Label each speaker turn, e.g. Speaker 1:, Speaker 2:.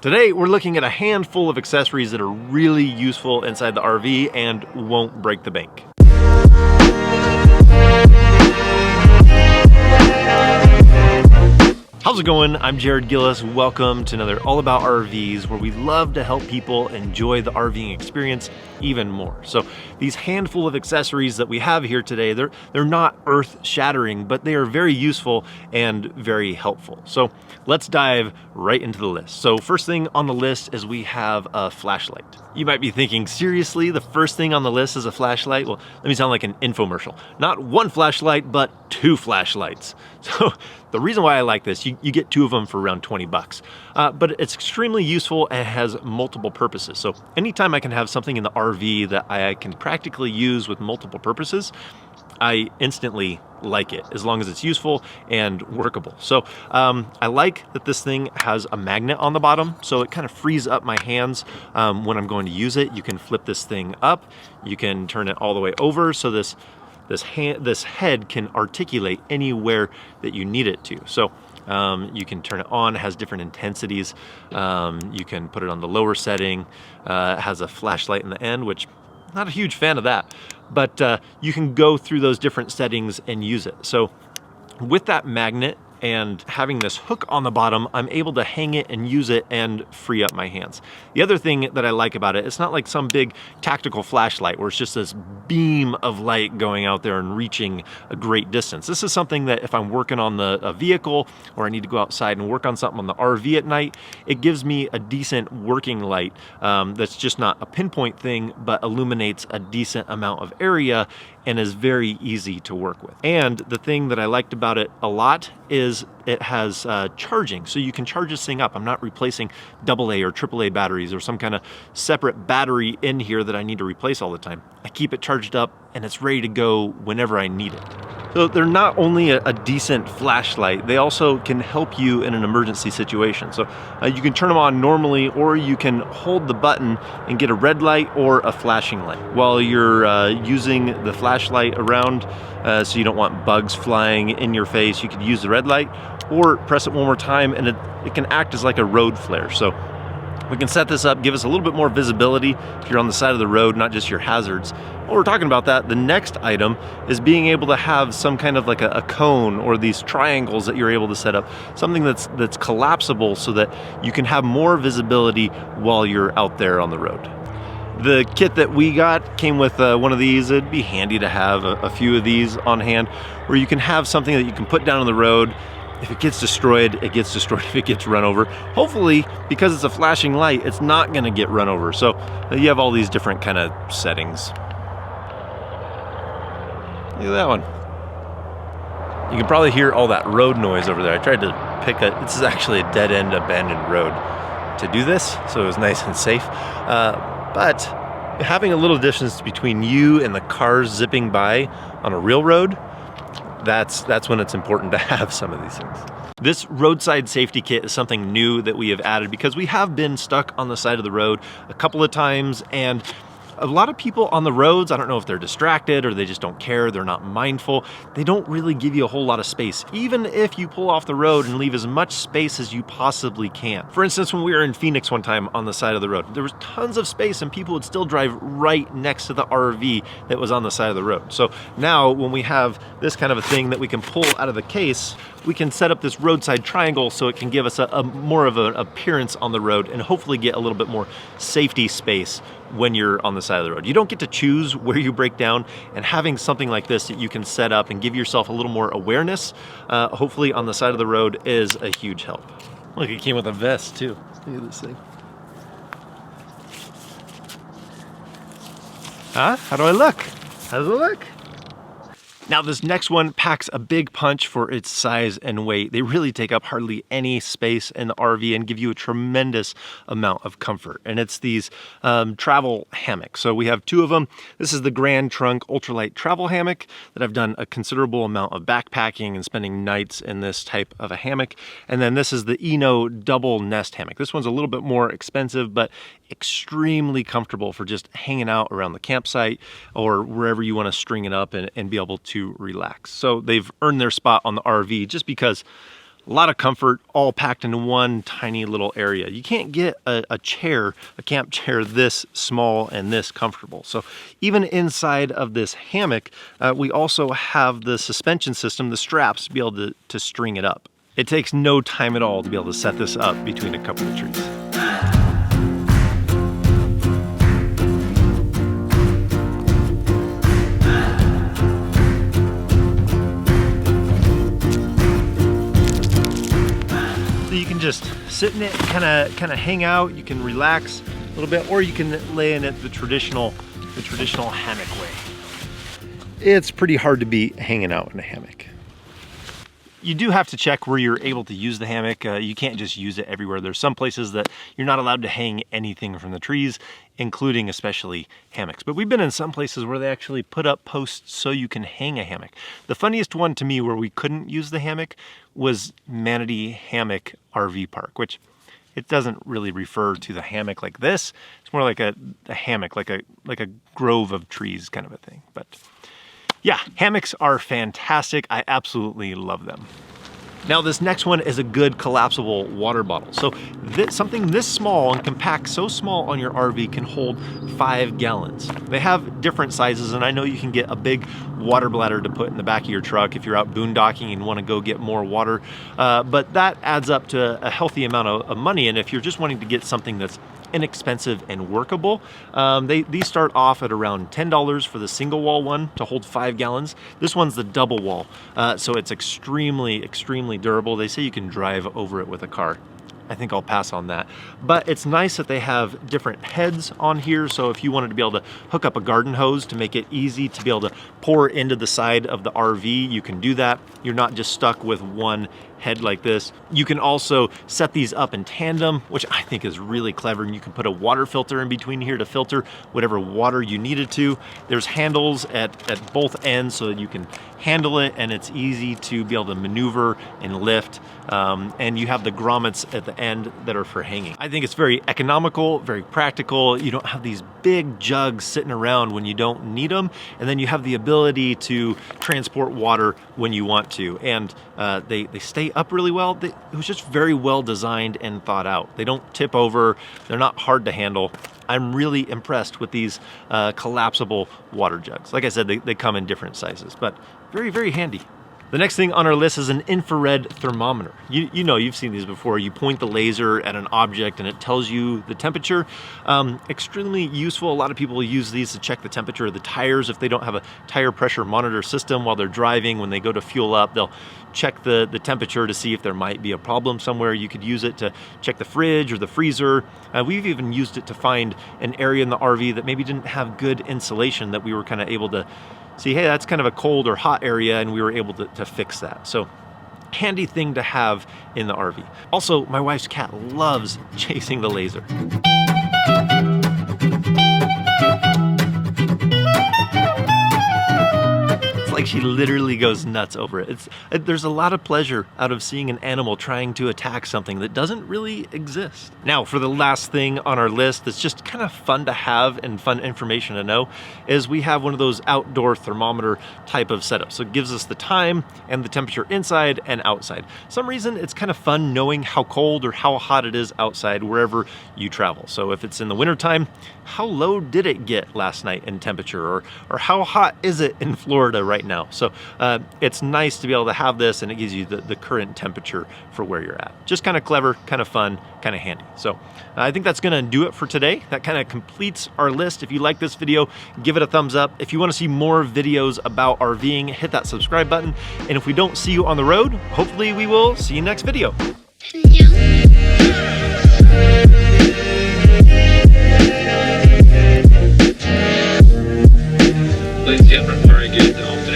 Speaker 1: Today, we're looking at a handful of accessories that are really useful inside the RV and won't break the bank. How's it going? I'm Jared Gillis. Welcome to another All About RVs, where we love to help people enjoy the RVing experience even more. So these handful of accessories that we have here today, they're not earth-shattering, but they are very useful and very helpful. So let's dive right into the list. So first thing on the list is we have a flashlight. You might be thinking, seriously, the first thing on the list is a flashlight? Well, let me sound like an infomercial. Not one flashlight, but two flashlights. So the reason why I like this, you get two of them for around 20 bucks. But it's extremely useful and has multiple purposes. So anytime I can have something in the RV that I can practically use with multiple purposes, I instantly like it, as long as it's useful and workable. So I like that this thing has a magnet on the bottom, so it kind of frees up my hands when I'm going to use it. You can flip this thing up, you can turn it all the way over, so this head can articulate anywhere that you need it to. So you can turn it on, it has different intensities. You can put it on the lower setting. It has a flashlight in the end, which I'm not a huge fan of that, but you can go through those different settings and use it. So with that magnet and having this hook on the bottom, I'm able to hang it and use it and free up my hands. The other thing that I like about it, it's not like some big tactical flashlight where it's just this beam of light going out there and reaching a great distance. This is something that if I'm working on a vehicle, or I need to go outside and work on something on the RV at night, it gives me a decent working light that's just not a pinpoint thing, but illuminates a decent amount of area and is very easy to work with. And the thing that I liked about it a lot is it has charging, so you can charge this thing up. I'm not replacing AA or AAA batteries or some kind of separate battery in here that I need to replace all the time. I keep it charged up and it's ready to go whenever I need it. So they're not only a decent flashlight, they also can help you in an emergency situation. So you can turn them on normally, or you can hold the button and get a red light or a flashing light. While you're using the flashlight around, so you don't want bugs flying in your face, you could use the red light, or press it one more time and it can act as like a road flare. So we can set this up, give us a little bit more visibility if you're on the side of the road, not just your hazards. While we're talking about that, the next item is being able to have some kind of like a cone or these triangles that you're able to set up, something that's collapsible so that you can have more visibility while you're out there on the road. The kit that we got came with one of these. It'd be handy to have a few of these on hand, where you can have something that you can put down on the road. If it gets destroyed, it gets destroyed. If it gets run over, hopefully, because it's a flashing light, it's not gonna get run over. So you have all these different kind of settings. Look at that one. You can probably hear all that road noise over there. I tried to pick this is actually a dead-end abandoned road to do this, so it was nice and safe. But having a little distance between you and the cars zipping by on a real road, that's when it's important to have some of these things. This roadside safety kit is something new that we have added because we have been stuck on the side of the road a couple of times, and a lot of people on the roads, I don't know if they're distracted or they just don't care, they're not mindful, they don't really give you a whole lot of space, even if you pull off the road and leave as much space as you possibly can. For instance, when we were in Phoenix one time on the side of the road, there was tons of space and people would still drive right next to the RV that was on the side of the road. So now when we have this kind of a thing that we can pull out of the case, we can set up this roadside triangle so it can give us a more of an appearance on the road and hopefully get a little bit more safety space when you're on the side of the road. You don't get to choose where you break down, and having something like this that you can set up and give yourself a little more awareness, hopefully on the side of the road, is a huge help. Look, it came with a vest too. Look at this thing. Huh? How do I look? How does it look? Now this next one packs a big punch for its size and weight. They really take up hardly any space in the RV and give you a tremendous amount of comfort. And it's these travel hammocks. So we have two of them. This is the Grand Trunk Ultralight Travel Hammock that I've done a considerable amount of backpacking and spending nights in this type of a hammock. And then this is the Eno Double Nest Hammock. This one's a little bit more expensive, but extremely comfortable for just hanging out around the campsite or wherever you want to string it up and be able to relax. So they've earned their spot on the RV just because A lot of comfort, all packed into one tiny little area. You can't get a chair, a camp chair this small and this comfortable. So even inside of this hammock, we also have the suspension system, the straps, to be able to string it up. It takes no time at all to be able to set this up between a couple of trees. You can just sit in it, kind of hang out. You can relax a little bit, or you can lay in it the traditional hammock way. It's pretty hard to be hanging out in a hammock. You do have to check where you're able to use the hammock. You can't just use it everywhere. There's some places that you're not allowed to hang anything from the trees, including especially hammocks. But we've been in some places where they actually put up posts so you can hang a hammock. The funniest one to me where we couldn't use the hammock was Manatee Hammock RV Park, which it doesn't really refer to the hammock like this. It's more like a hammock, like a grove of trees kind of a thing. But yeah, hammocks are fantastic. I absolutely love them. Now this next one is a good collapsible water bottle. So something this small and compact, so small on your RV, can hold 5 gallons. They have different sizes, and I know you can get a big water bladder to put in the back of your truck if you're out boondocking and want to go get more water. But that adds up to a healthy amount of money, and if you're just wanting to get something that's inexpensive and workable, these start off at around $10 for the single wall one to hold 5 gallons. This one's the double wall, so it's extremely durable. They say you can drive over it with a car. I think I'll pass on that. But it's nice that they have different heads on here, so if you wanted to be able to hook up a garden hose to make it easy to be able to pour into the side of the RV, you can do that. You're not just stuck with one head like this. You can also set these up in tandem, which I think is really clever, and you can put a water filter in between here to filter whatever water you needed to. There's handles at both ends so that you can handle it, and it's easy to be able to maneuver and lift, and you have the grommets at the end that are for hanging. I think it's very economical, very practical. You don't have these big jugs sitting around when you don't need them, and then you have the ability to transport water when you want to, and they stay up really well. It was just very well designed and thought out. They don't tip over, they're not hard to handle. I'm really impressed with these collapsible water jugs. Like I said, they come in different sizes, but very handy. The next thing on our list is an infrared thermometer. You know, you've seen these before. You point the laser at an object and it tells you the temperature. Extremely useful. A lot of people use these to check the temperature of the tires if they don't have a tire pressure monitor system while they're driving. When they go to fuel up, they'll check the temperature to see if there might be a problem somewhere. You could use it to check the fridge or the freezer. We've even used it to find an area in the RV that maybe didn't have good insulation, that we were kind of able to see, hey, that's kind of a cold or hot area, and we were able to fix that. So handy thing to have in the RV. Also, my wife's cat loves chasing the laser. Like she literally goes nuts over it. There's a lot of pleasure out of seeing an animal trying to attack something that doesn't really exist. Now, for the last thing on our list that's just kind of fun to have and fun information to know is we have one of those outdoor thermometer type of setups. So it gives us the time and the temperature inside and outside. Some reason it's kind of fun knowing how cold or how hot it is outside wherever you travel. So if it's in the wintertime, how low did it get last night in temperature, or how hot is it in Florida right now? So it's nice to be able to have this, and it gives you the current temperature for where you're at. Just kind of clever, kind of fun, kind of handy. So I think that's gonna do it for today. That kind of completes our list. If you like this video, give it a thumbs up. If you want to see more videos about RVing, hit that subscribe button. And if we don't see you on the road, hopefully we will see you next video.